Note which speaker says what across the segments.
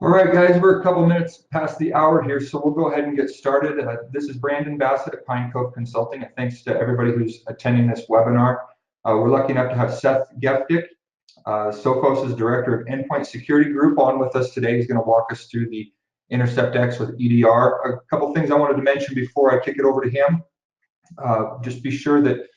Speaker 1: All right, guys, we're a couple minutes past the hour here, so we'll go ahead and get started. This is Brandon Bassett at Pine Cove Consulting, and thanks to everybody who's attending this webinar. We're lucky enough to have Seth Geftic, Sophos' Director of Endpoint Security Group, on with us today. He's going to walk us through the Intercept X with EDR. A couple things I wanted to mention before I kick it over to him. Just be sure that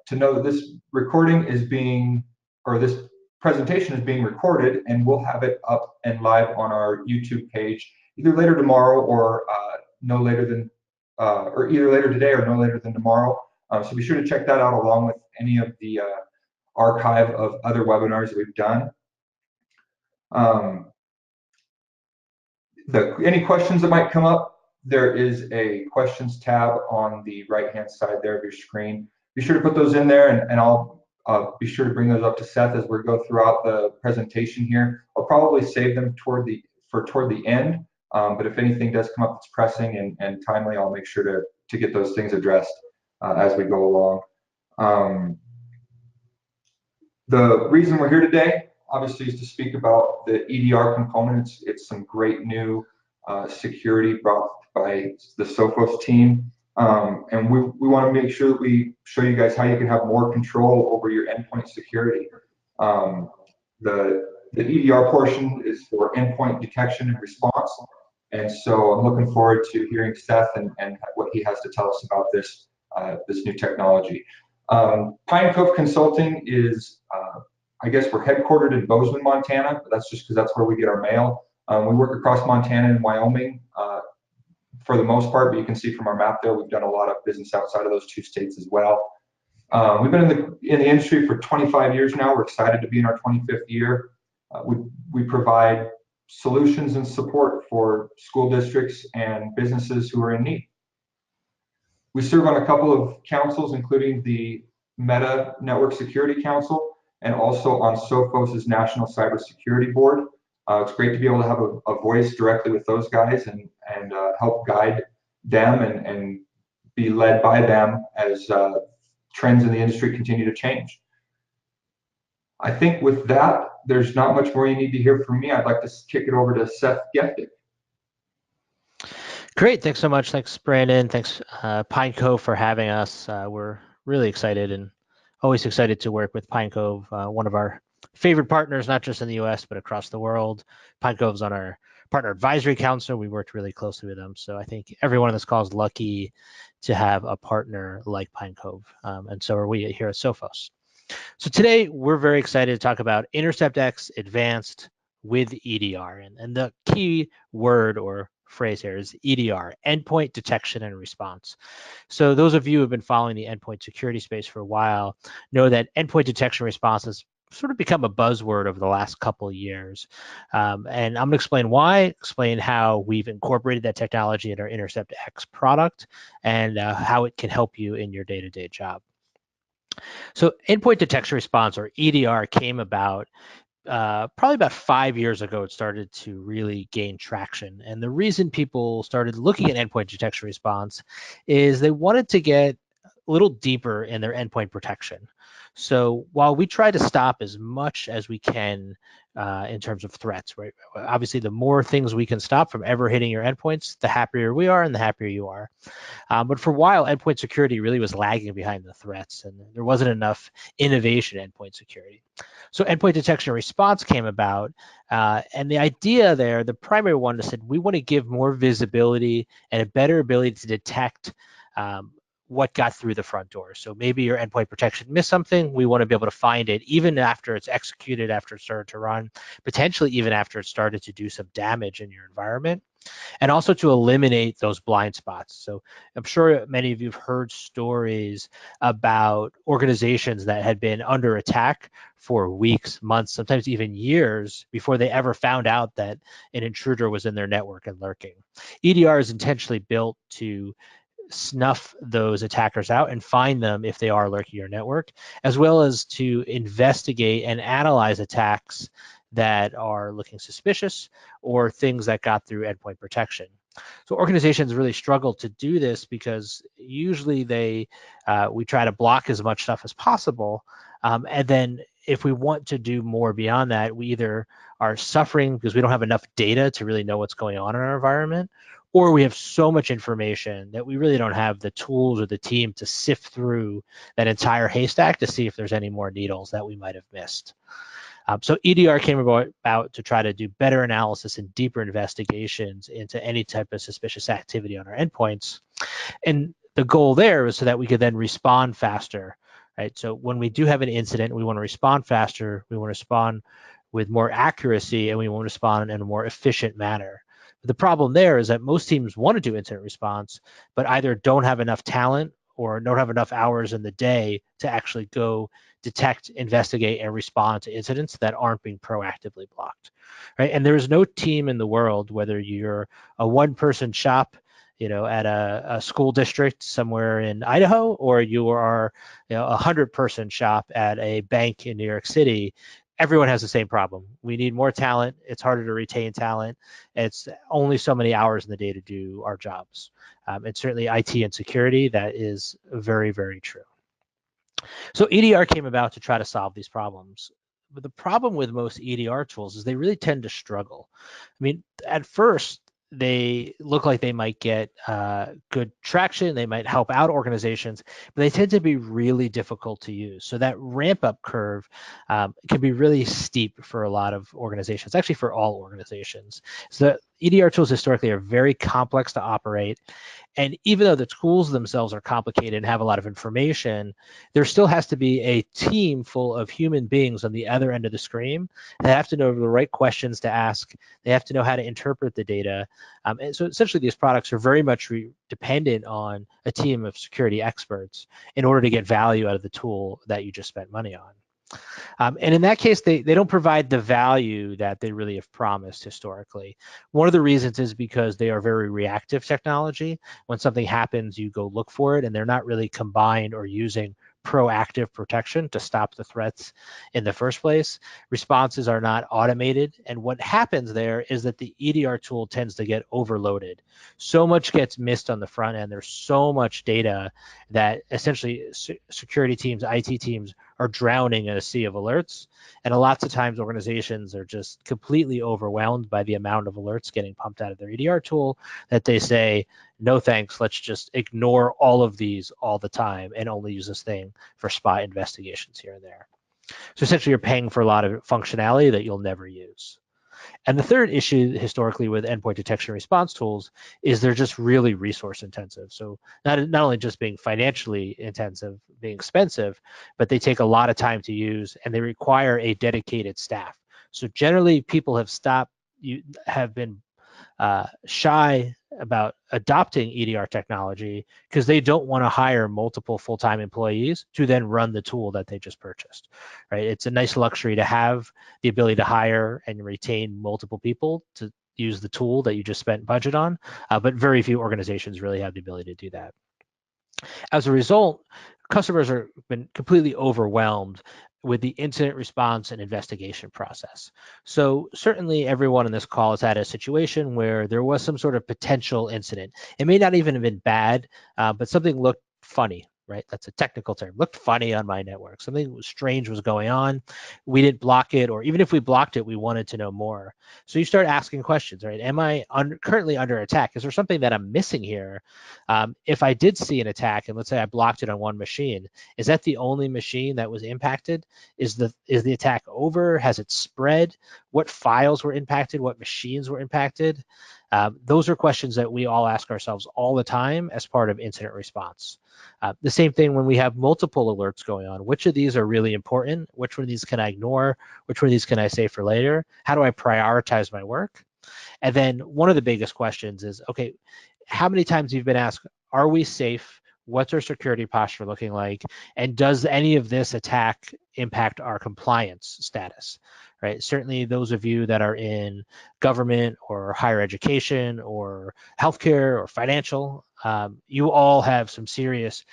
Speaker 1: to know that this recording is being, or this presentation is being recorded, and we'll have it up and live on our YouTube page either later tomorrow or no later than, or either later today or no later than tomorrow. So be sure to check that out along with any of the archive of other webinars that we've done. Any questions that might come up, there is a questions tab on the right-hand side there of your screen. Be sure to put those in there, and I'll be sure to bring those up to Seth as we go throughout the presentation here. I'll probably save them toward the end, but if anything does come up that's pressing and timely, I'll make sure to get those things addressed as we go along. The reason we're here today, obviously, is to speak about the EDR components. It's some great new security brought by the Sophos team. And we want to make sure that we show you guys how you can have more control over your endpoint security. The EDR portion is for endpoint detection and response. And so I'm looking forward to hearing Seth and what he has to tell us about this new technology. Pine Cove Consulting is, I guess we're headquartered in Bozeman, Montana, but that's just because that's where we get our mail. We work across Montana and Wyoming for the most part, but you can see from our map there, we've done a lot of business outside of those two states as well. We've been in the industry for 25 years now. We're excited to be in our 25th year. We provide solutions and support for school districts and businesses who are in need. We serve on a couple of councils, including the Meta Network Security Council and also on Sophos' National Cybersecurity Board. It's great to be able to have a voice directly with those guys and help guide them and be led by them as trends in the industry continue to change. I think with that, there's not much more you need to hear from me. I'd like to kick it over to Seth Geftic.
Speaker 2: Great, thanks so much. Thanks, Brandon. Thanks, Pine Cove, for having us. We're really excited and always excited to work with Pine Cove, one of our favorite partners, not just in the US, but across the world. Pine Cove's on our Partner Advisory Council. We worked really closely with them. So I think everyone on this call is lucky to have a partner like Pine Cove. And so are we here at Sophos. So today, we're very excited to talk about Intercept X Advanced with EDR. And the key word or phrase here is EDR, Endpoint Detection and Response. So those of you who have been following the endpoint security space for a while know that endpoint detection response has sort of become a buzzword over the last couple of years. And I'm going to explain why, explain how we've incorporated that technology in our Intercept X product, and how it can help you in your day-to-day job. So endpoint detection response, or EDR, came about probably about 5 years ago. It started to really gain traction. And the reason people started looking at endpoint detection response is they wanted to get a little deeper in their endpoint protection. So while we try to stop as much as we can in terms of threats, right? Obviously, the more things we can stop from ever hitting your endpoints, the happier we are and the happier you are. But for a while, endpoint security really was lagging behind the threats, and there wasn't enough innovation in endpoint security. So endpoint detection and response came about, and the idea there, the primary one, is that we want to give more visibility and a better ability to detect what got through the front door. So maybe your endpoint protection missed something. We want to be able to find it even after it's executed, after it started to run, potentially even after it started to do some damage in your environment, and also to eliminate those blind spots. So I'm sure many of you have heard stories about organizations that had been under attack for weeks, months, sometimes even years before they ever found out that an intruder was in their network and lurking. EDR is intentionally built to snuff those attackers out and find them if they are lurking your network, as well as to investigate and analyze attacks that are looking suspicious or things that got through endpoint protection. So organizations really struggle to do this because usually we try to block as much stuff as possible, and then if we want to do more beyond that, we either are suffering because we don't have enough data to really know what's going on in our environment, or we have so much information that we really don't have the tools or the team to sift through that entire haystack to see if there's any more needles that we might have missed. So EDR came about to try to do better analysis and deeper investigations into any type of suspicious activity on our endpoints. And the goal there was so that we could then respond faster, right? So when we do have an incident, we want to respond faster, we want to respond with more accuracy, and we want to respond in a more efficient manner. The problem there is that most teams want to do incident response, but either don't have enough talent or don't have enough hours in the day to actually go detect, investigate, and respond to incidents that aren't being proactively blocked, right? And there is no team in the world, whether you're a one-person shop, at a school district somewhere in Idaho, or you are, a 100-person shop at a bank in New York City, everyone has the same problem. We need more talent. It's harder to retain talent. It's only so many hours in the day to do our jobs. And certainly IT and security, that is very, very true. So EDR came about to try to solve these problems. But the problem with most EDR tools is they really tend to struggle. I mean, at first, they look like they might get good traction, they might help out organizations, but they tend to be really difficult to use. So that ramp up curve can be really steep for a lot of organizations, actually for all organizations. So EDR tools historically are very complex to operate. And even though the tools themselves are complicated and have a lot of information, there still has to be a team full of human beings on the other end of the screen that have to know the right questions to ask. They have to know how to interpret the data. And so essentially these products are very much dependent on a team of security experts in order to get value out of the tool that you just spent money on. And in that case, they don't provide the value that they really have promised historically. One of the reasons is because they are very reactive technology. When something happens, you go look for it, and they're not really combined or using proactive protection to stop the threats in the first place. Responses are not automated. And what happens there is that the EDR tool tends to get overloaded. So much gets missed on the front end. There's so much data that essentially security teams, IT teams are drowning in a sea of alerts. And lots of times organizations are just completely overwhelmed by the amount of alerts getting pumped out of their EDR tool that they say, no thanks, let's just ignore all of these all the time and only use this thing for spot investigations here and there. So essentially you're paying for a lot of functionality that you'll never use. And the third issue historically with endpoint detection and response tools is they're just really resource intensive. So not only just being financially intensive, being expensive, but they take a lot of time to use and they require a dedicated staff. So generally people have been shy about adopting EDR technology because they don't want to hire multiple full-time employees to then run the tool that they just purchased, right? It's a nice luxury to have the ability to hire and retain multiple people to use the tool that you just spent budget on, but very few organizations really have the ability to do that. As a result, customers have been completely overwhelmed with the incident response and investigation process. So certainly everyone in this call has had a situation where there was some sort of potential incident. It may not even have been bad, but something looked funny, right? That's a technical term. Looked funny on my network. Something strange was going on. We didn't block it, or even if we blocked it, we wanted to know more. So you start asking questions, right? Am I currently under attack? Is there something that I'm missing here? If I did see an attack, and let's say I blocked it on one machine, is that the only machine that was impacted? Is the attack over? Has it spread? What files were impacted? What machines were impacted? Those are questions that we all ask ourselves all the time as part of incident response. The same thing when we have multiple alerts going on. Which of these are really important? Which one of these can I ignore? Which one of these can I save for later? How do I prioritize my work? And then one of the biggest questions is, okay, how many times you've been asked, are we safe? What's our security posture looking like? And does any of this attack impact our compliance status, right? Certainly those of you that are in government or higher education or healthcare or financial, you all have some serious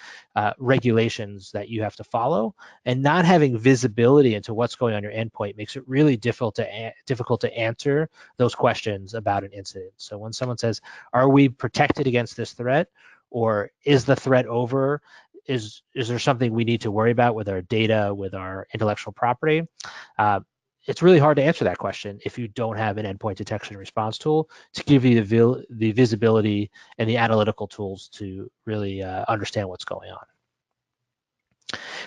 Speaker 2: regulations that you have to follow, and not having visibility into what's going on your endpoint makes it really difficult to answer those questions about an incident. So when someone says, are we protected against this threat? Or is the threat over? is there something we need to worry about with our data, with our intellectual property? It's really hard to answer that question if you don't have an endpoint detection and response tool to give you the visibility and the analytical tools to really understand what's going on.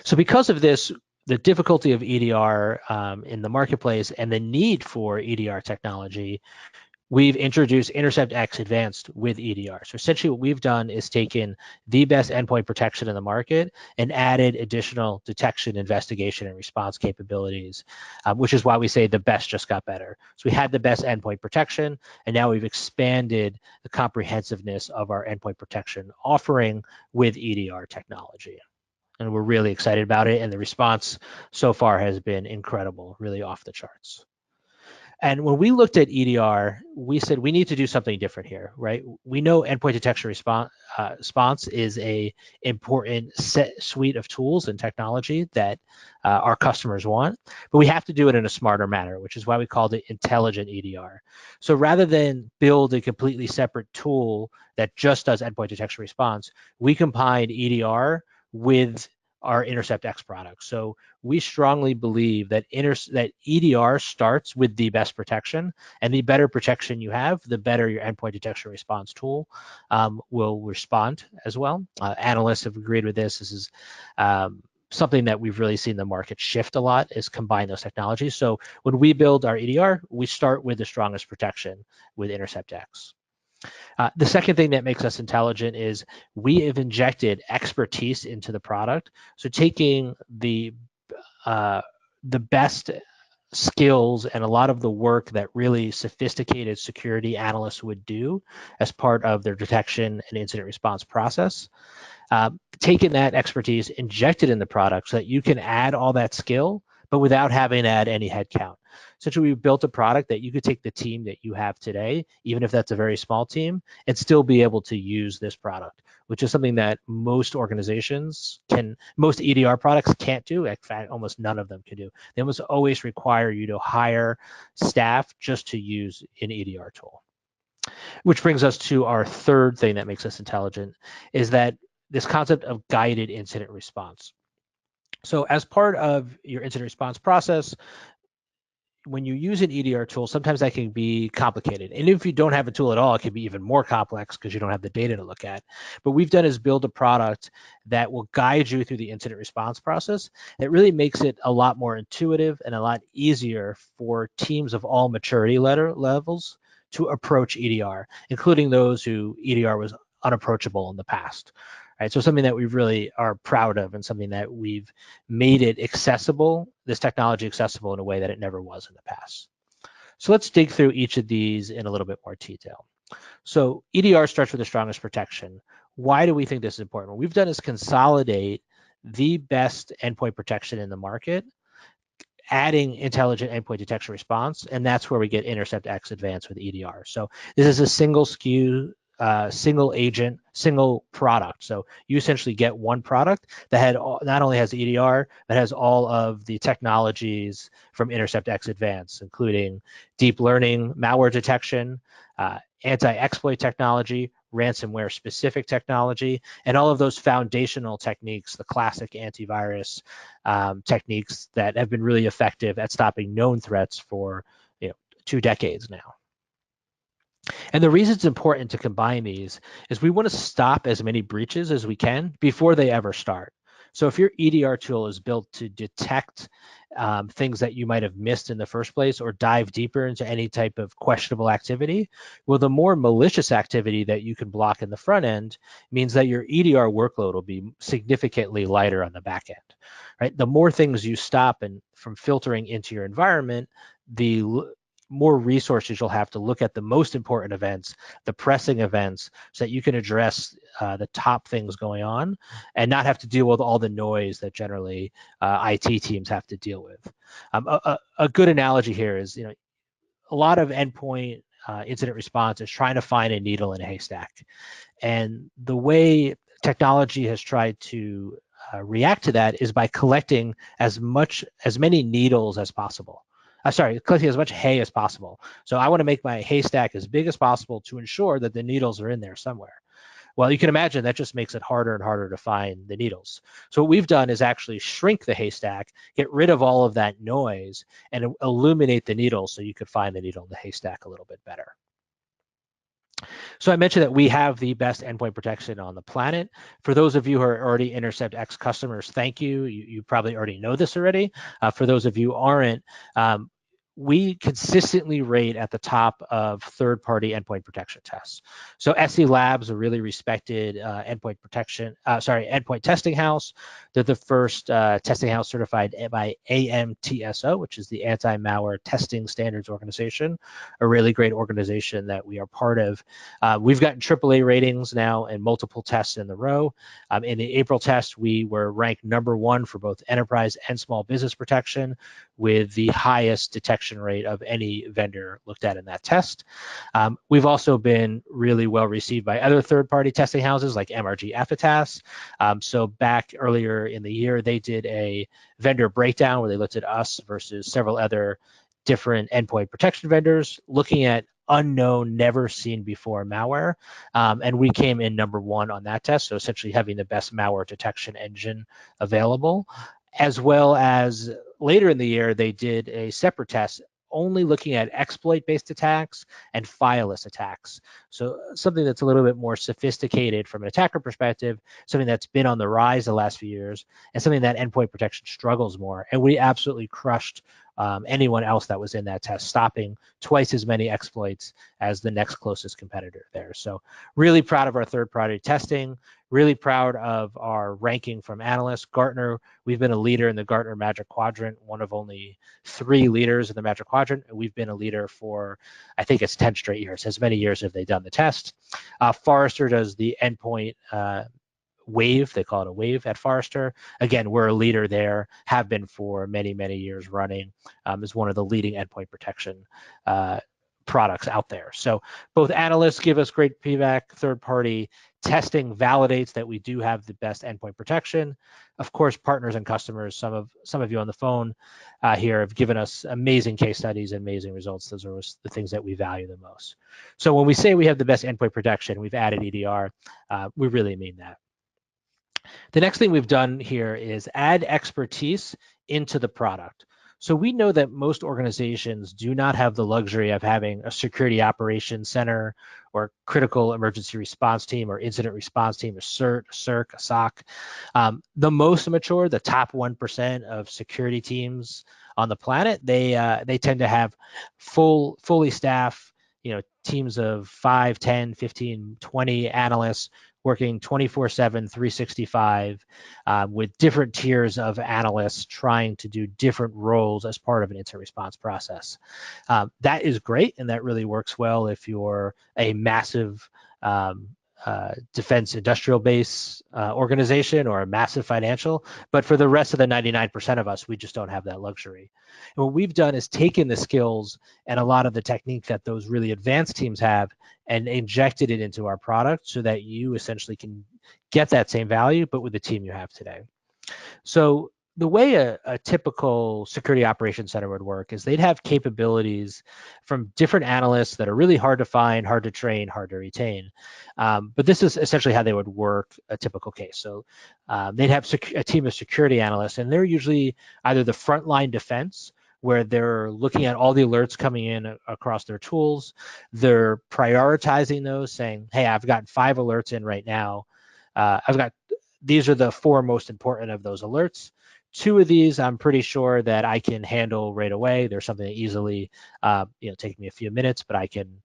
Speaker 2: So because of this, the difficulty of EDR in the marketplace and the need for EDR technology, we've introduced Intercept X Advanced with EDR. So essentially what we've done is taken the best endpoint protection in the market and added additional detection, investigation, and response capabilities, which is why we say the best just got better. So we had the best endpoint protection, and now we've expanded the comprehensiveness of our endpoint protection offering with EDR technology. And we're really excited about it, and the response so far has been incredible, really off the charts. And when we looked at EDR, we said we need to do something different here, right? We know endpoint detection response is a important suite of tools and technology that our customers want, but we have to do it in a smarter manner, which is why we called it Intelligent EDR. So rather than build a completely separate tool that just does endpoint detection response, we combined EDR with our Intercept X product. So we strongly believe that EDR starts with the best protection, and the better protection you have, the better your endpoint detection response tool will respond as well. Analysts have agreed with this. This is something that we've really seen the market shift a lot, is combine those technologies. So when we build our EDR, we start with the strongest protection with Intercept X. The second thing that makes us intelligent is we have injected expertise into the product. So taking the best skills and a lot of the work that really sophisticated security analysts would do as part of their detection and incident response process, taking that expertise, injected in the product so that you can add all that skill, but without having to add any headcount. Essentially, we built a product that you could take the team that you have today, even if that's a very small team, and still be able to use this product, which is something that most organizations most EDR products can't do. In fact, almost none of them can do. They almost always require you to hire staff just to use an EDR tool. Which brings us to our third thing that makes us intelligent, is that this concept of guided incident response. So as part of your incident response process, when you use an EDR tool, sometimes that can be complicated. And if you don't have a tool at all, it can be even more complex because you don't have the data to look at. But what we've done is build a product that will guide you through the incident response process. That really makes it a lot more intuitive and a lot easier for teams of all maturity levels to approach EDR, including those who EDR was unapproachable in the past. Right, so something that we really are proud of, and something that we've made it accessible, this technology accessible in a way that it never was in the past. So let's dig through each of these in a little bit more detail. So EDR starts with the strongest protection. Why do we think this is important? What we've done is consolidate the best endpoint protection in the market, adding intelligent endpoint detection response, and that's where we get Intercept X Advanced with EDR. So this is a single SKU, single agent, single product. So you essentially get one product that not only has EDR, but has all of the technologies from Intercept X Advanced, including deep learning, malware detection, anti-exploit technology, ransomware specific technology, and all of those foundational techniques, the classic antivirus techniques that have been really effective at stopping known threats for 2 decades now. And the reason it's important to combine these is we want to stop as many breaches as we can before they ever start. So if your EDR tool is built to detect things that you might have missed in the first place, or dive deeper into any type of questionable activity, well, the more malicious activity that you can block in the front end means that your EDR workload will be significantly lighter on the back end. Right? The more things you stop and from filtering into your environment, the more resources you'll have to look at the most important events, the pressing events, so that you can address the top things going on and not have to deal with all the noise that generally IT teams have to deal with. A good analogy here is, a lot of endpoint incident response is trying to find a needle in a haystack. And the way technology has tried to react to that is by collecting as many needles as possible. Collecting as much hay as possible. So I want to make my haystack as big as possible to ensure that the needles are in there somewhere. Well, you can imagine that just makes it harder and harder to find the needles. So what we've done is actually shrink the haystack, get rid of all of that noise, and illuminate the needle so you could find the needle in the haystack a little bit better. So I mentioned that we have the best endpoint protection on the planet. For those of you who are already Intercept X customers, thank you. You probably already know this already. For those of you who aren't, we consistently rate at the top of third-party endpoint protection tests. So SophosLabs, a really respected endpoint testing house. They're the first testing house certified by AMTSO, which is the Anti-Malware Testing Standards Organization, a really great organization that we are part of. We've gotten AAA ratings now in multiple tests in a row. In the April test, we were ranked #1 for both enterprise and small business protection, with the highest detection rate of any vendor looked at in that test. We've also been really well received by other third-party testing houses like MRG Aphitas. So back earlier in the year, they did a vendor breakdown where they looked at us versus several other different endpoint protection vendors, looking at unknown, never seen before malware. And we came in #1 on that test, so essentially having the best malware detection engine available. As well as later in the year, they did a separate test only looking at exploit-based attacks and fileless attacks. So something that's a little bit more sophisticated from an attacker perspective, something that's been on the rise the last few years, and something that endpoint protection struggles more. And we absolutely crushed anyone else that was in that test, stopping twice as many exploits as the next closest competitor there. So really proud of our third-party testing, really proud of our ranking from Analysts. Gartner, we've been a leader in the Gartner Magic Quadrant, one of only 3 leaders in the Magic Quadrant. And we've been a leader for, I think it's 10 straight years. As many years have they done the test. Forrester does the endpoint wave. They call it a wave at Forrester. Again, we're a leader there, have been for many, many years running, as one of the leading endpoint protection products out there. So both Analysts give us great feedback. Third-party testing validates that we do have the best endpoint protection. Of course, partners and customers, some of you on the phone here have given us amazing case studies, amazing results. Those are the things that we value the most. So when we say we have the best endpoint protection, we've added EDR, we really mean that. The next thing we've done here is add expertise into the product. So we know that most organizations do not have the luxury of having a security operations center or critical emergency response team or incident response team, a CERT, a CERC, a SOC. The most mature, the top 1% of security teams on the planet, they tend to have fully staffed, teams of 5, 10, 15, 20 analysts working 24/7, 365, with different tiers of analysts trying to do different roles as part of an incident response process. That is great, and that really works well if you're a massive defense industrial base organization or a massive financial. But for the rest of the 99% of us, we just don't have that luxury. And what we've done is taken the skills and a lot of the technique that those really advanced teams have and injected it into our product so that you essentially can get that same value, but with the team you have today. So the way a typical security operations center would work is they'd have capabilities from different analysts that are really hard to find, hard to train, hard to retain. But this is essentially how they would work a typical case. So they'd have a team of security analysts, and they're usually either the frontline defense, where they're looking at all the alerts coming in across their tools. They're prioritizing those, saying, hey, I've got 5 alerts in right now. These are the 4 most important of those alerts. 2 of these, I'm pretty sure that I can handle right away. There's something that easily, take me a few minutes, but I can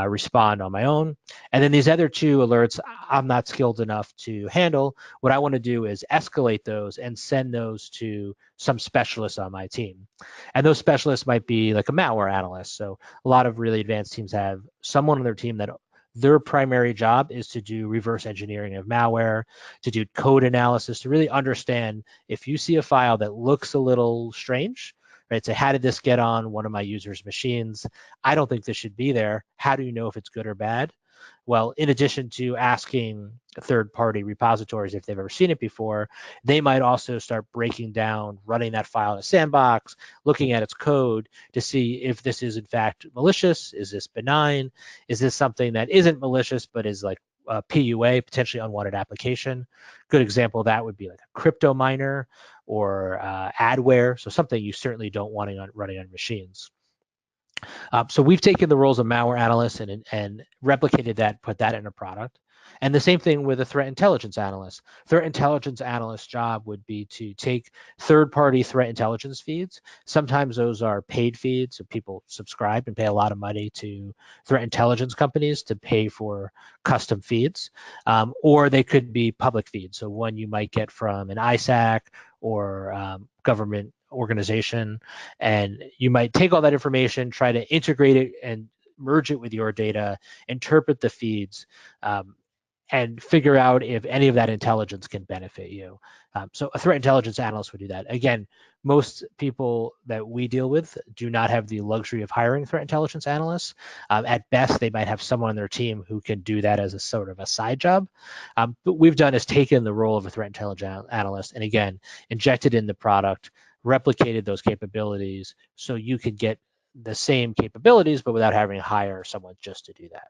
Speaker 2: respond on my own. And then these other 2 alerts, I'm not skilled enough to handle. What I want to do is escalate those and send those to some specialists on my team. And those specialists might be like a malware analyst. So a lot of really advanced teams have someone on their team that their primary job is to do reverse engineering of malware, to do code analysis, to really understand if you see a file that looks a little strange, right? So how did this get on one of my users' machines? I don't think this should be there. How do you know if it's good or bad? Well, in addition to asking third-party repositories if they've ever seen it before, they might also start breaking down, running that file in a sandbox, looking at its code to see if this is in fact malicious. Is this benign? Is this something that isn't malicious but is like PUA, potentially unwanted application. Good example of that would be like a crypto miner or adware, so something you certainly don't want running on machines. So we've taken the roles of malware analysts and replicated that, put that in a product. And the same thing with a threat intelligence analyst. Threat intelligence analyst's job would be to take third-party threat intelligence feeds. Sometimes those are paid feeds, so people subscribe and pay a lot of money to threat intelligence companies to pay for custom feeds, or they could be public feeds. So one you might get from an ISAC or government organization, and you might take all that information, try to integrate it and merge it with your data, interpret the feeds, and figure out if any of that intelligence can benefit you. So a threat intelligence analyst would do that. Again, most people that we deal with do not have the luxury of hiring threat intelligence analysts. At best, they might have someone on their team who can do that as a sort of a side job. But what we've done is taken the role of a threat intelligence analyst and again, injected in the product, replicated those capabilities so you could get the same capabilities, but without having to hire someone just to do that.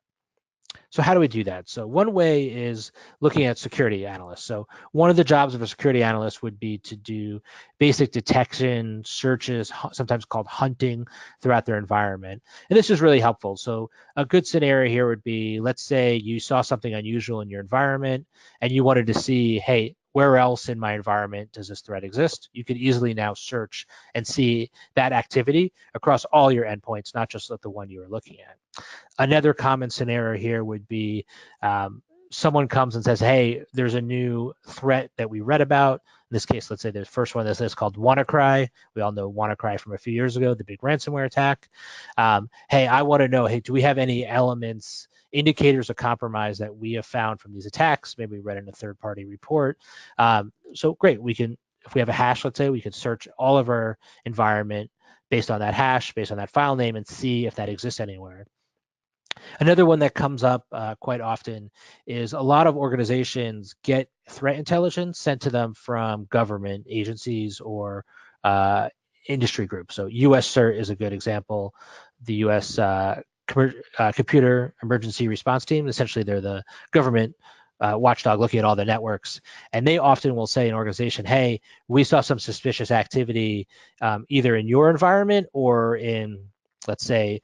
Speaker 2: So how do we do that? So one way is looking at security analysts. So one of the jobs of a security analyst would be to do basic detection, searches, sometimes called hunting throughout their environment. And this is really helpful. So a good scenario here would be, let's say you saw something unusual in your environment and you wanted to see, hey, where else in my environment does this threat exist? You could easily now search and see that activity across all your endpoints, not just the one you were looking at. Another common scenario here would be someone comes and says, hey, there's a new threat that we read about. In this case, let's say the first one on this list called WannaCry. We all know WannaCry from a few years ago, the big ransomware attack. Hey, I want to know, hey, do we have any elements, indicators of compromise that we have found from these attacks? Maybe we read in a third-party report. So great, we can, if we have a hash, let's say, we can search all of our environment based on that hash, based on that file name, and see if that exists anywhere. Another one that comes up quite often is a lot of organizations get threat intelligence sent to them from government agencies or industry groups. So US CERT is a good example. The US Computer Emergency Response Team, essentially they're the government watchdog looking at all the networks. And they often will say in an organization, hey, we saw some suspicious activity either in your environment or in, let's say,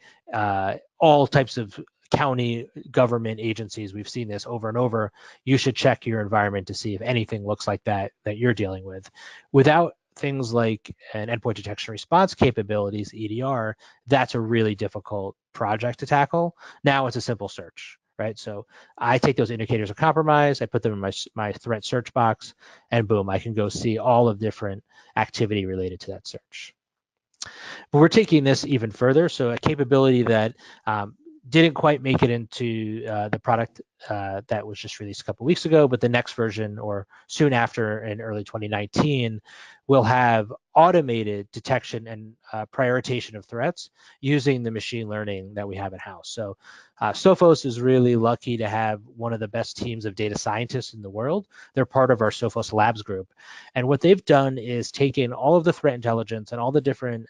Speaker 2: all types of county government agencies. We've seen this over and over. You should check your environment to see if anything looks like that you're dealing with. Without things like an endpoint detection response capabilities, EDR, that's a really difficult project to tackle. Now it's a simple search, right? So I take those indicators of compromise, I put them in my threat search box, and boom, I can go see all of different activity related to that search. But we're taking this even further. So a capability that didn't quite make it into the product that was just released a couple weeks ago, but the next version or soon after in early 2019 will have automated detection and prioritization of threats using the machine learning that we have in-house. So Sophos is really lucky to have one of the best teams of data scientists in the world. They're part of our SophosLabs group. And what they've done is taken all of the threat intelligence and all the different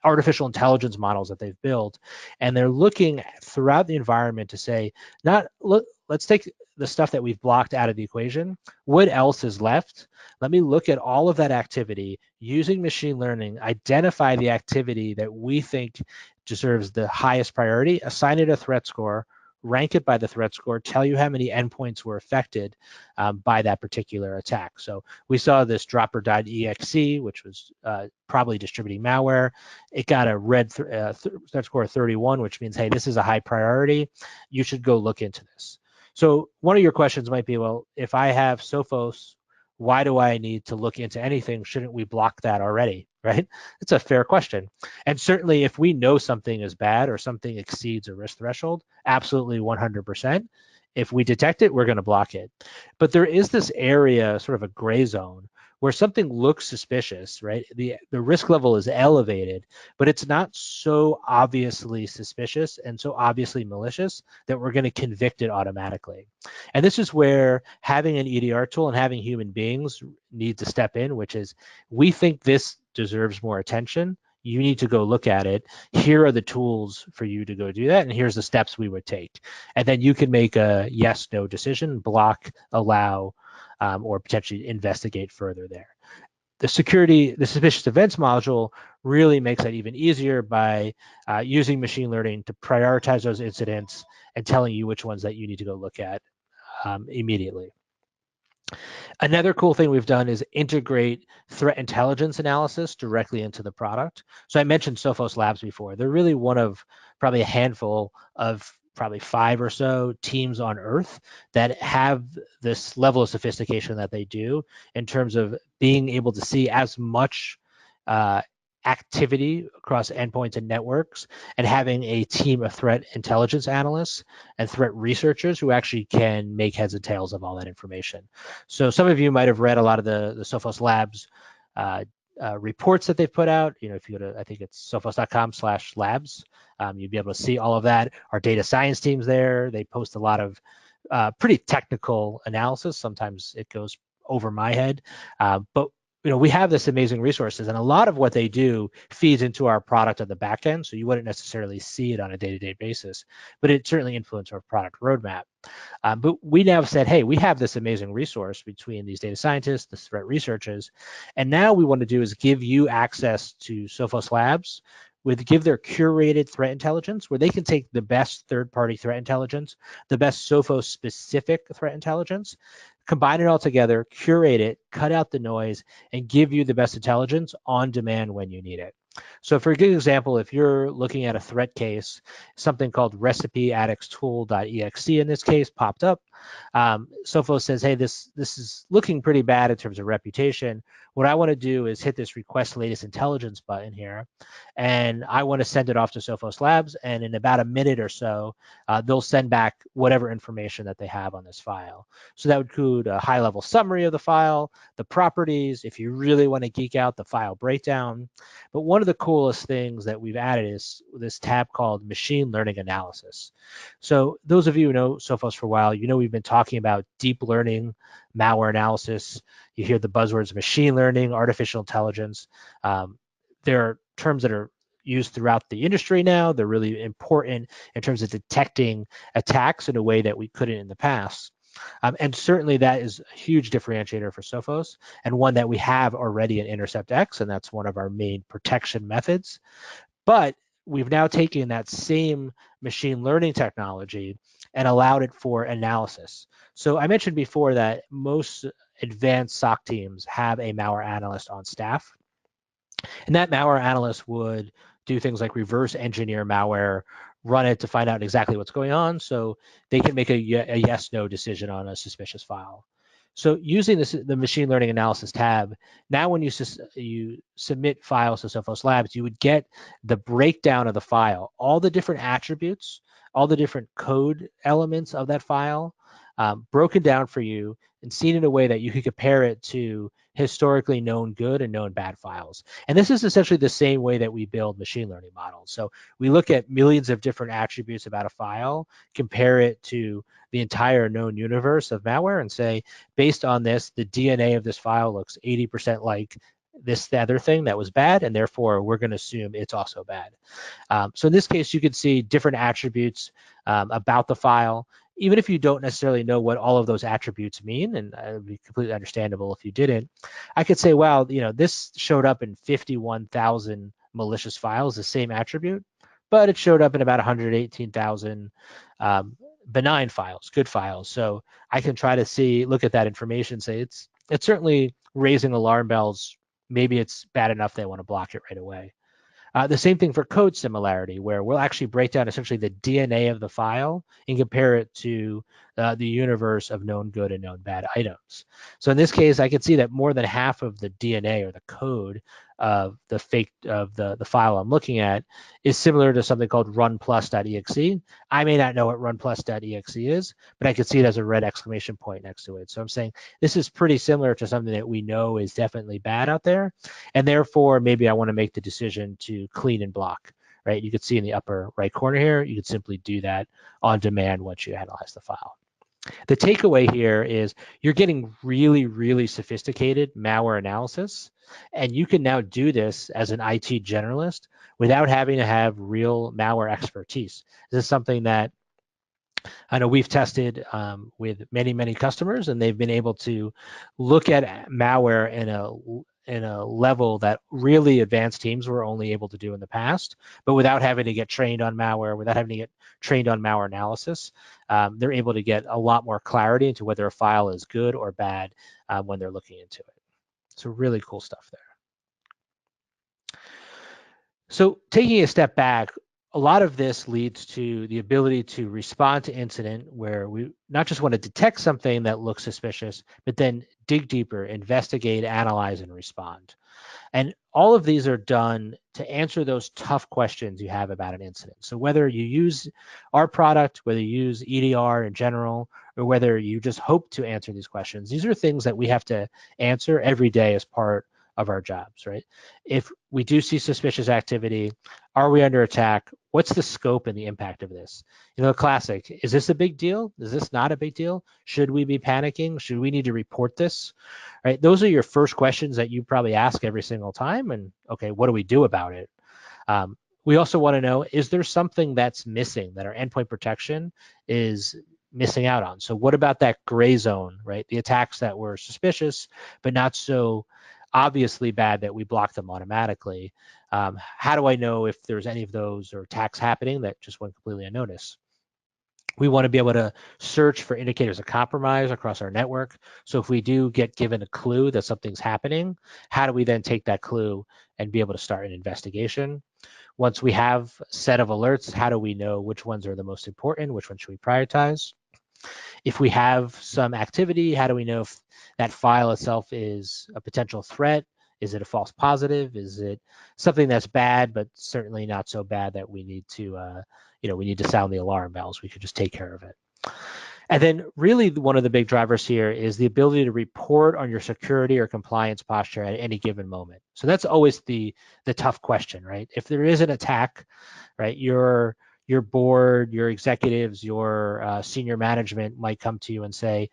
Speaker 2: artificial intelligence models that they've built, and they're looking throughout the environment to say, let's take the stuff that we've blocked out of the equation. What else is left? Let me look at all of that activity using machine learning, identify the activity that we think deserves the highest priority, assign it a threat score, rank it by the threat score, tell you how many endpoints were affected by that particular attack. So we saw this dropper.exe, which was probably distributing malware. It got a red threat score of 31, which means, hey, this is a high priority. You should go look into this. So one of your questions might be, well, if I have Sophos, why do I need to look into anything? Shouldn't we block that already, right? It's a fair question. And certainly if we know something is bad or something exceeds a risk threshold, absolutely 100%. If we detect it, we're going to block it. But there is this area, sort of a gray zone, where something looks suspicious, right? The risk level is elevated, but it's not so obviously suspicious and so obviously malicious that we're going to convict it automatically. And this is where having an EDR tool and having human beings need to step in, which is, we think this deserves more attention. you need to go look at it. Here are the tools for you to go do that, and here's the steps we would take. And then you can make a yes, no decision, block, allow, or potentially investigate further there. The suspicious events module really makes that even easier by using machine learning to prioritize those incidents and telling you which ones that you need to go look at immediately. Another cool thing we've done is integrate threat intelligence analysis directly into the product. So I mentioned SophosLabs before. They're really one of probably a handful of probably 5 or so teams on Earth that have this level of sophistication that they do in terms of being able to see as much activity across endpoints and networks, and having a team of threat intelligence analysts and threat researchers who actually can make heads and tails of all that information. So some of you might have read a lot of the SophosLabs reports that they've put out. If you go to, I think it's sophos.com/labs, you'd be able to see all of that. Our data science team's there. They post a lot of pretty technical analysis. Sometimes it goes over my head, but we have this amazing resources, and a lot of what they do feeds into our product at the back end, so you wouldn't necessarily see it on a day-to-day basis, but it certainly influences our product roadmap. But we now have said, hey, we have this amazing resource between these data scientists, the threat researchers, and now we want to do is give you access to SophosLabs, give their curated threat intelligence, where they can take the best third-party threat intelligence, the best Sophos-specific threat intelligence, combine it all together, curate it, cut out the noise, and give you the best intelligence on demand when you need it. So for a good example, if you're looking at a threat case, something called recipe-addictstool.exe in this case popped up. Sophos says, hey, this is looking pretty bad in terms of reputation. What I want to do is hit this request latest intelligence button here, and I want to send it off to SophosLabs, and in about a minute or so, they'll send back whatever information that they have on this file. So that would include a high-level summary of the file, the properties, if you really want to geek out, the file breakdown. But one of the coolest things that we've added is this tab called Machine Learning Analysis. So those of you who know Sophos for a while, we've been talking about deep learning, malware analysis. You hear the buzzwords machine learning, artificial intelligence. There are terms that are used throughout the industry now. They're really important in terms of detecting attacks in a way that we couldn't in the past. And certainly that is a huge differentiator for Sophos, and one that we have already in Intercept X, and that's one of our main protection methods. But we've now taken that same machine learning technology and allowed it for analysis. So I mentioned before that most advanced SOC teams have a malware analyst on staff. And that malware analyst would do things like reverse engineer malware, run it to find out exactly what's going on, so they can make a yes/no decision on a suspicious file. So using the machine learning analysis tab, now when you submit files to SophosLabs, you would get the breakdown of the file, all the different attributes, all the different code elements of that file, broken down for you and seen in a way that you could compare it to historically known good and known bad files. And this is essentially the same way that we build machine learning models. So we look at millions of different attributes about a file, compare it to the entire known universe of malware, and say, based on this, the DNA of this file looks 80% like this other thing that was bad, and therefore we're going to assume it's also bad. So in this case, you could see different attributes about the file. Even if you don't necessarily know what all of those attributes mean, and it would be completely understandable if you didn't, I could say, wow, this showed up in 51,000 malicious files, the same attribute, but it showed up in about 118,000 benign files, good files. So I can try to look at that information and say it's certainly raising alarm bells. Maybe it's bad enough they want to block it right away. The same thing for code similarity, where we'll actually break down essentially the DNA of the file and compare it to the universe of known good and known bad items. So in this case, I can see that more than half of the DNA or the code of the file I'm looking at is similar to something called runplus.exe. I may not know what runplus.exe is, but I can see it as a red exclamation point next to it. So I'm saying this is pretty similar to something that we know is definitely bad out there, and therefore maybe I want to make the decision to clean and block. Right? You can see in the upper right corner here, you can simply do that on demand once you analyze the file. The takeaway here is you're getting really, really sophisticated malware analysis, and you can now do this as an IT generalist without having to have real malware expertise. This is something that I know we've tested with many, many customers, and they've been able to look at malware in a level that really advanced teams were only able to do in the past, but without having to get trained on malware, without having to get trained on malware analysis. They're able to get a lot more clarity into whether a file is good or bad when they're looking into it. So really cool stuff there. So taking a step back, a lot of this leads to the ability to respond to incident where we not just want to detect something that looks suspicious, but then dig deeper, investigate, analyze, and respond. And all of these are done to answer those tough questions you have about an incident. So whether you use our product, whether you use EDR in general, or whether you just hope to answer these questions, these are things that we have to answer every day as part of our jobs, right? If we do see suspicious activity, are we under attack? What's the scope and the impact of this? You know, classic, is this a big deal? Is this not a big deal? Should we be panicking? Should we need to report this? Right? Those are your first questions that you probably ask every single time. And okay, what do we do about it? We also want to know, is there something that's missing that our endpoint protection is missing out on? So what about that gray zone, right? The attacks that were suspicious, but not so obviously bad that we block them automatically. How do I know if there's any of those or attacks happening that just went completely unnoticed? We want to be able to search for indicators of compromise across our network. So if we do get given a clue that something's happening, how do we then take that clue and be able to start an investigation? Once we have a set of alerts, how do we know which ones are the most important? Which ones should we prioritize? If we have some activity, how do we know if that file itself is a potential threat? Is it a false positive? Is it something that's bad, but certainly not so bad that we need to, we need to sound the alarm bells? We could just take care of it. And then really one of the big drivers here is the ability to report on your security or compliance posture at any given moment. So that's always the tough question, right? If there is an attack, right, your board, your executives, your senior management might come to you and say,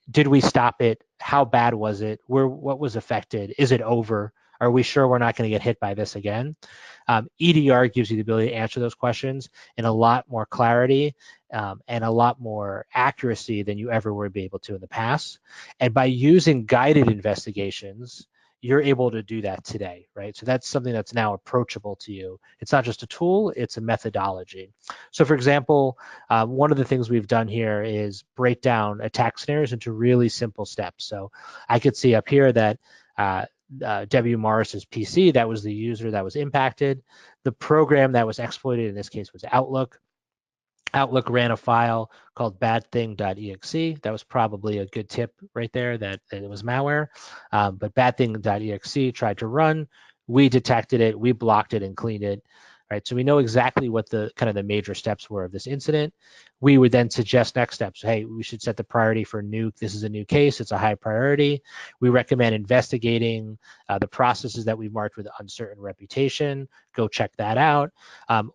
Speaker 2: did we stop it? How bad was it? What was affected? Is it over? Are we sure we're not going to get hit by this again? EDR gives you the ability to answer those questions in a lot more clarity and a lot more accuracy than you ever would be able to in the past. And by using guided investigations, you're able to do that today, right? So that's something that's now approachable to you. It's not just a tool, it's a methodology. So for example, one of the things we've done here is break down attack scenarios into really simple steps. So I could see up here that W. Morris's PC, that was the user that was impacted. The program that was exploited in this case was Outlook. Outlook ran a file called badthing.exe. That was probably a good tip right there that it was malware. But badthing.exe tried to run. We detected it. We blocked it and cleaned it. Right, so we know exactly what the kind of the major steps were of this incident. We would then suggest next steps. Hey, we should set the priority for nuke. This is a new case. It's a high priority. We recommend investigating the processes that we've marked with uncertain reputation. Go check that out.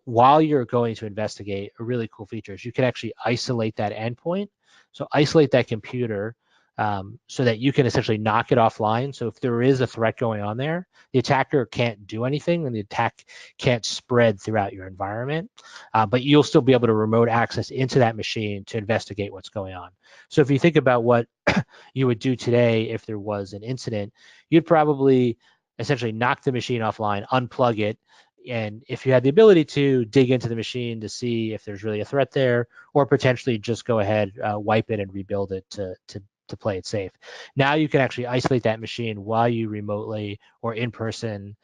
Speaker 2: While you're going to investigate, a really cool feature is you can actually isolate that endpoint. So isolate that computer so that you can essentially knock it offline. So if there is a threat going on there, the attacker can't do anything and the attack can't spread throughout your environment, but you'll still be able to remote access into that machine to investigate what's going on. So if you think about what you would do today if there was an incident, you'd probably essentially knock the machine offline, unplug it, and if you had the ability to dig into the machine to see if there's really a threat there, or potentially just go ahead, wipe it and rebuild it to play it safe. Now you can actually isolate that machine while you remotely or in person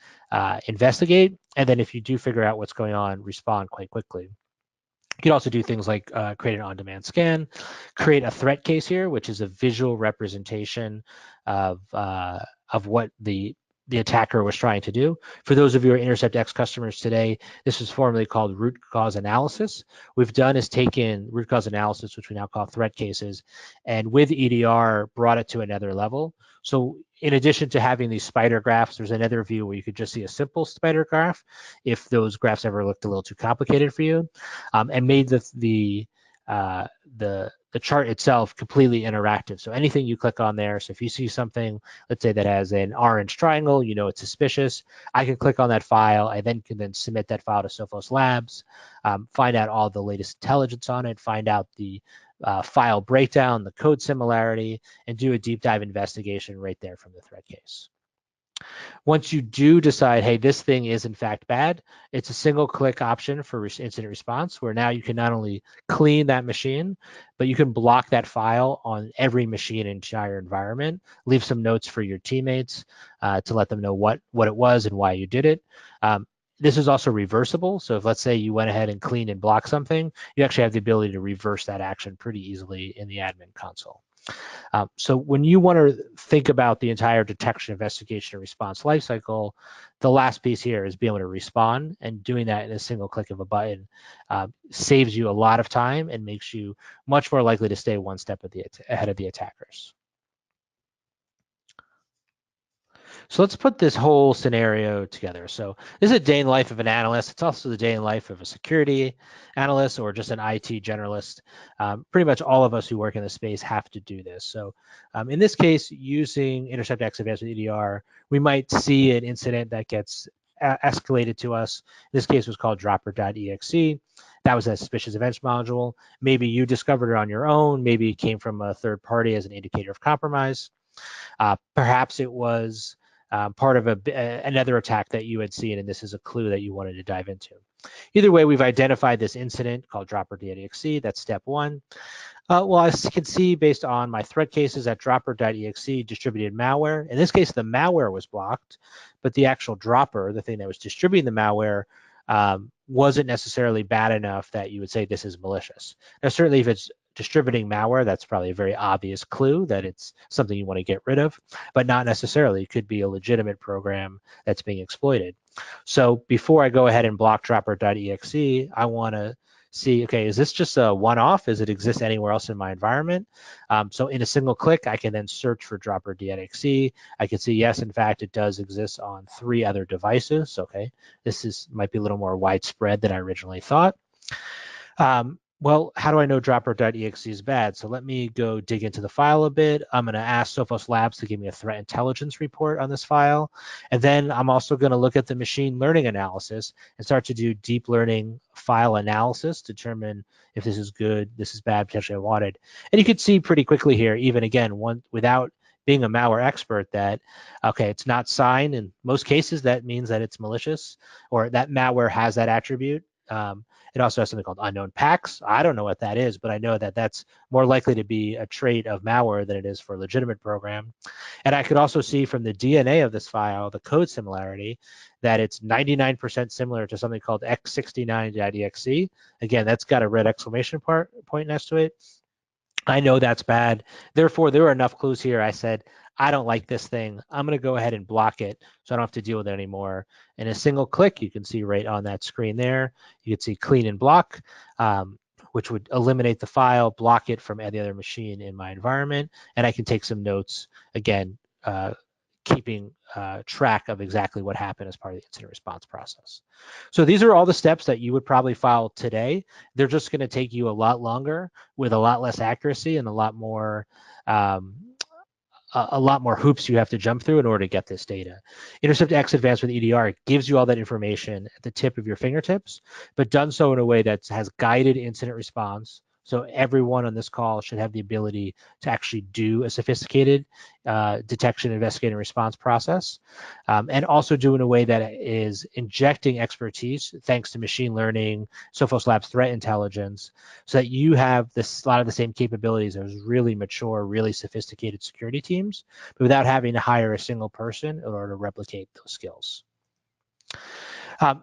Speaker 2: investigate. And then if you do figure out what's going on, respond quite quickly. You can also do things like create an on-demand scan, create a threat case here, which is a visual representation of what the attacker was trying to do. For those of you who are Intercept X customers today, this is formerly called root cause analysis. We've done is taken root cause analysis, which we now call threat cases, and with EDR brought it to another level. So in addition to having these spider graphs, there's another view where you could just see a simple spider graph if those graphs ever looked a little too complicated for you, and made the the chart itself completely interactive. So anything you click on there, so if you see something, let's say that has an orange triangle, you know it's suspicious, I can click on that file. I then can submit that file to SophosLabs, find out all the latest intelligence on it, find out the file breakdown, the code similarity, and do a deep dive investigation right there from the threat case. Once you do decide, hey, this thing is in fact bad, it's a single click option for incident response, where now you can not only clean that machine, but you can block that file on every machine in your environment, leave some notes for your teammates to let them know what it was and why you did it. This is also reversible. So if, let's say, you went ahead and cleaned and blocked something, you actually have the ability to reverse that action pretty easily in the admin console. So when you want to think about the entire detection, investigation, and response lifecycle, the last piece here is being able to respond, and doing that in a single click of a button saves you a lot of time and makes you much more likely to stay one step ahead of the attackers. So let's put this whole scenario together. So this is a day in the life of an analyst. It's also the day in the life of a security analyst or just an IT generalist. Pretty much all of us who work in the space have to do this. So in this case, using Intercept X Advanced with EDR, we might see an incident that gets escalated to us. This case was called dropper.exe. That was a suspicious events module. Maybe you discovered it on your own. Maybe it came from a third party as an indicator of compromise. Perhaps it was part of another attack that you had seen, and this is a clue that you wanted to dive into. Either way, we've identified this incident called dropper.exe. That's step one. Well, I can see based on my threat cases that dropper.exe distributed malware. In this case, the malware was blocked, but the actual dropper, the thing that was distributing the malware, wasn't necessarily bad enough that you would say this is malicious. Now, certainly if it's distributing malware, that's probably a very obvious clue that it's something you want to get rid of, but not necessarily. It could be a legitimate program that's being exploited. So before I go ahead and block dropper.exe, I want to see, okay, is this just a one-off? Does it exist anywhere else in my environment? So in a single click, I can then search for dropper.exe. I can see, yes, in fact, it does exist on 3 other devices. Okay, this might be a little more widespread than I originally thought. Well, how do I know dropper.exe is bad? So let me go dig into the file a bit. I'm going to ask SophosLabs to give me a threat intelligence report on this file. And then I'm also going to look at the machine learning analysis and start to do deep learning file analysis, determine if this is good, this is bad, potentially unwanted. And you can see pretty quickly here, even again, without being a malware expert, that, okay, it's not signed. In most cases, that means that it's malicious, or that malware has that attribute. It also has something called unknown packs. I don't know what that is, but I know that that's more likely to be a trait of malware than it is for a legitimate program. And I could also see from the DNA of this file, the code similarity, that it's 99% similar to something called x69.exe. Again, that's got a red exclamation point next to it. I know that's bad. Therefore, there were enough clues here. I said, I don't like this thing. I'm going to go ahead and block it so I don't have to deal with it anymore. In a single click, you can see right on that screen there, you can see clean and block, which would eliminate the file, block it from any other machine in my environment. And I can take some notes, again, keeping track of exactly what happened as part of the incident response process. So these are all the steps that you would probably file today. They're just going to take you a lot longer with a lot less accuracy and a lot more hoops you have to jump through in order to get this data. Intercept X Advanced with EDR gives you all that information at the tip of your fingertips, but done so in a way that has guided incident response. So everyone on this call should have the ability to actually do a sophisticated detection, investigate, and response process, and also do in a way that is injecting expertise thanks to machine learning, SophosLabs threat intelligence, so that you have a lot of the same capabilities as really mature, really sophisticated security teams, but without having to hire a single person in order to replicate those skills.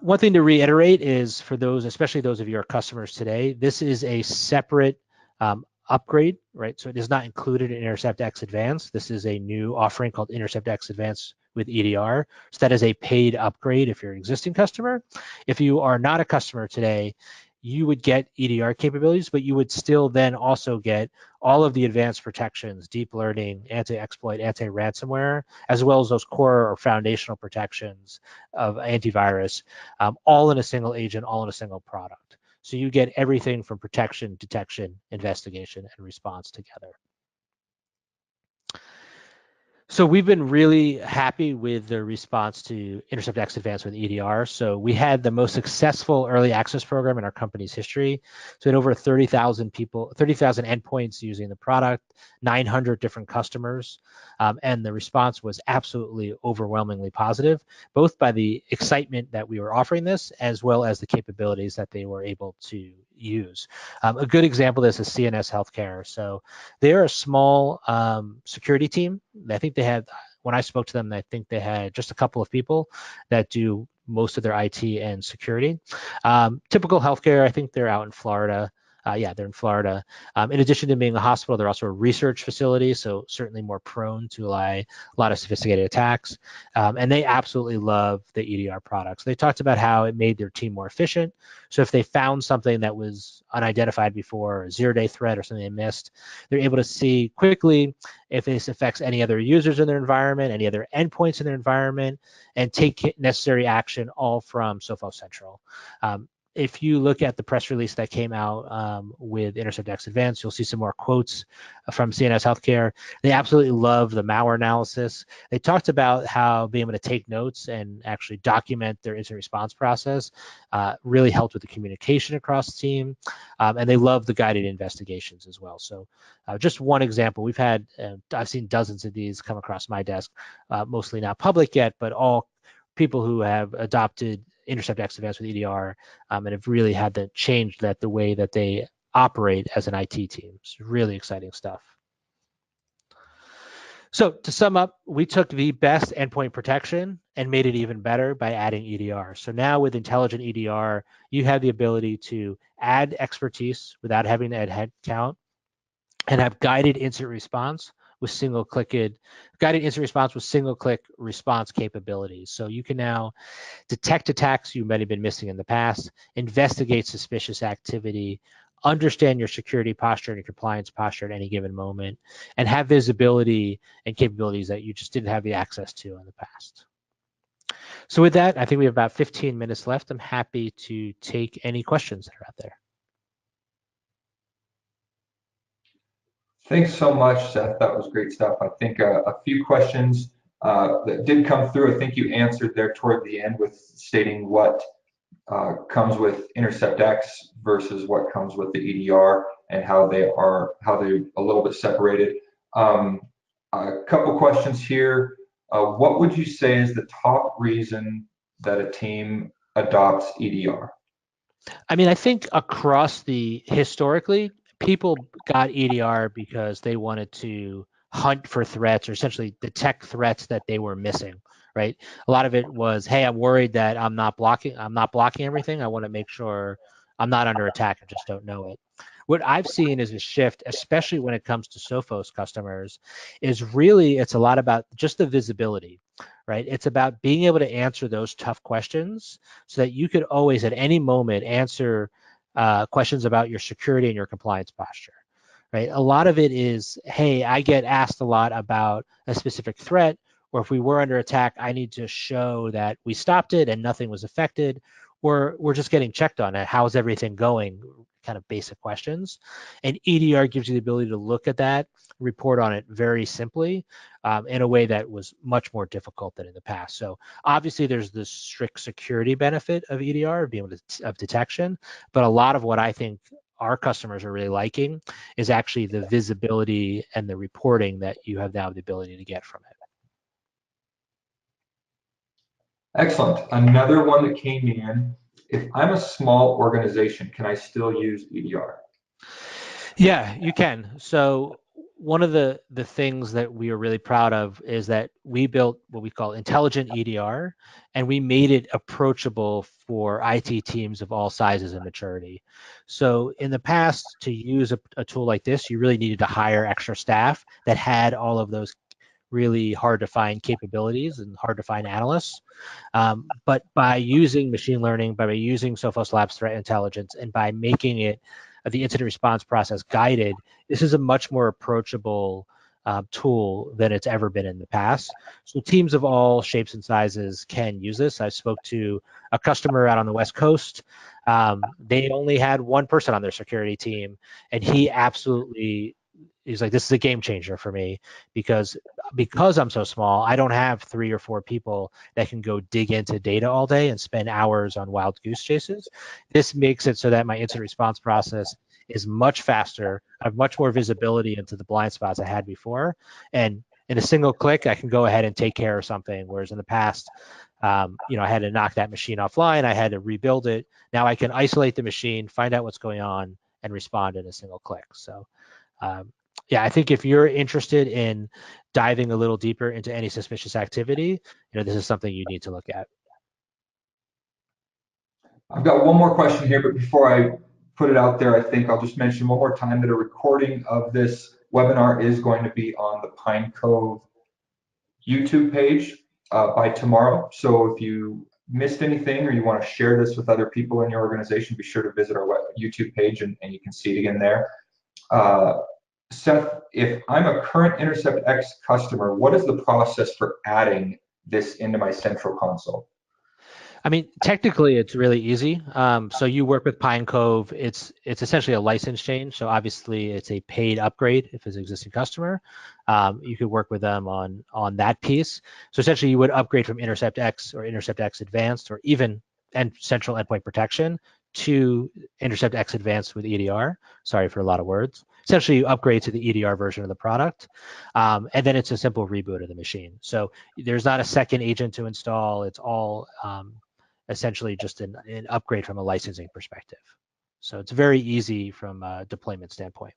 Speaker 2: One thing to reiterate is for those, especially those of your customers today, this is a separate upgrade, right? So it is not included in Intercept X Advanced. This is a new offering called Intercept X Advanced with EDR. So that is a paid upgrade if you're an existing customer. If you are not a customer today, you would get EDR capabilities, but you would still then also get all of the advanced protections, deep learning, anti-exploit, anti-ransomware, as well as those core or foundational protections of antivirus, all in a single agent, all in a single product. So you get everything from protection, detection, investigation, and response together. So we've been really happy with the response to Intercept X Advanced with EDR. So we had the most successful early access program in our company's history. So we had over 30,000 people, 30,000 endpoints using the product, 900 different customers. And the response was absolutely overwhelmingly positive, both by the excitement that we were offering this, as well as the capabilities that they were able to use. A good example of this is CNS Healthcare. So they're a small security team. I think they had, when I spoke to them, I think they had just a couple of people that do most of their IT and security. Typical healthcare, I think they're out in Florida. Yeah, they're in Florida. In addition to being a hospital, they're also a research facility, so certainly more prone to a lot of sophisticated attacks. And they absolutely love the EDR products. They talked about how it made their team more efficient. So if they found something that was unidentified before, a zero-day threat or something they missed, they're able to see quickly if this affects any other users in their environment, any other endpoints in their environment, and take necessary action all from Sophos Central. If you look at the press release that came out with Intercept X Advanced, you'll see some more quotes from CNS Healthcare. They absolutely love the malware analysis. They talked about how being able to take notes and actually document their incident response process really helped with the communication across the team. And they love the guided investigations as well. So just one example, we've had, I've seen dozens of these come across my desk, mostly not public yet, but all people who have adopted Intercept X Advanced with EDR and have really had to change the way that they operate as an IT team. It's really exciting stuff. So to sum up, we took the best endpoint protection and made it even better by adding EDR. So now with Intelligent EDR, you have the ability to add expertise without having to add headcount and have guided incident response with single-click response capabilities. So you can now detect attacks you might have been missing in the past, investigate suspicious activity, understand your security posture and your compliance posture at any given moment, and have visibility and capabilities that you just didn't have the access to in the past. So with that, I think we have about 15 minutes left. I'm happy to take any questions that are out there.
Speaker 1: Thanks so much, Seth. That was great stuff. I think a few questions that did come through, I think you answered there toward the end with stating what comes with Intercept X versus what comes with the EDR and how they're a little bit separated. A couple questions here. What would you say is the top reason that a team adopts EDR?
Speaker 2: I mean, I think historically, people got EDR because they wanted to hunt for threats or essentially detect threats that they were missing, right? A lot of it was, hey, I'm worried that I'm not blocking everything. I want to make sure I'm not under attack. I just don't know it. What I've seen is a shift, especially when it comes to Sophos customers, is really it's a lot about just the visibility, right? It's about being able to answer those tough questions so that you could always at any moment answer questions about your security and your compliance posture, right? A lot of it is, hey, I get asked a lot about a specific threat, or if we were under attack, I need to show that we stopped it and nothing was affected, or we're just getting checked on it. How's everything going? Kind of basic questions. And EDR gives you the ability to look at that, report on it very simply in a way that was much more difficult than in the past. So obviously there's the strict security benefit of EDR, being able to, of detection, but a lot of what I think our customers are really liking is actually the visibility and the reporting that you have now the ability to get from it.
Speaker 1: Excellent. Another one that came in, if I'm a small organization, can I still use EDR?
Speaker 2: Yeah, you can. So one of the things that we are really proud of is that we built what we call Intelligent EDR, and we made it approachable for IT teams of all sizes and maturity. So in the past, to use a tool like this, you really needed to hire extra staff that had all of those really hard to find capabilities and hard to find analysts. But by using machine learning, by using SophosLabs threat intelligence, and by making it the incident response process guided, this is a much more approachable tool than it's ever been in the past. So teams of all shapes and sizes can use this. I spoke to a customer out on the West Coast. They only had one person on their security team, and he's like, this is a game changer for me because I'm so small, I don't have 3 or 4 people that can go dig into data all day and spend hours on wild goose chases. This makes it so that my incident response process is much faster. I have much more visibility into the blind spots I had before. And in a single click, I can go ahead and take care of something. Whereas in the past, I had to knock that machine offline. I had to rebuild it. Now I can isolate the machine, find out what's going on, and respond in a single click. So, I think if you're interested in diving a little deeper into any suspicious activity, this is something you need to look at.
Speaker 1: I've got one more question here, but before I put it out there, I think I'll just mention one more time that a recording of this webinar is going to be on the Pine Cove YouTube page by tomorrow. So if you missed anything or you want to share this with other people in your organization, be sure to visit our YouTube page and you can see it again there. Seth, if I'm a current Intercept X customer, what is the process for adding this into my central console?
Speaker 2: I mean, technically, it's really easy. So you work with Pine Cove. It's essentially a license change. So obviously, it's a paid upgrade if it's an existing customer. You could work with them on that piece. So essentially, you would upgrade from Intercept X or Intercept X Advanced or even Central Endpoint Protection to Intercept X Advanced with EDR. Sorry for a lot of words. Essentially, you upgrade to the EDR version of the product, and then it's a simple reboot of the machine. So there's not a second agent to install. It's all essentially just an upgrade from a licensing perspective. So it's very easy from a deployment standpoint.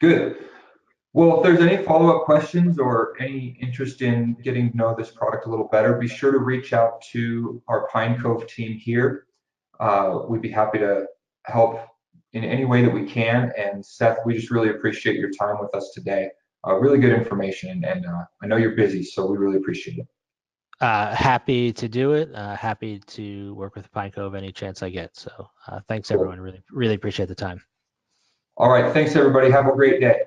Speaker 1: Good. Well, if there's any follow-up questions or any interest in getting to know this product a little better, be sure to reach out to our Pine Cove team here. We'd be happy to help in any way that we can. And Seth, we just really appreciate your time with us today. Really good information, and I know you're busy, so we really appreciate it.
Speaker 2: Happy to do it. Happy to work with Pine Cove any chance I get. So thanks, everyone. Really appreciate the time.
Speaker 1: All right. Thanks, everybody. Have a great day.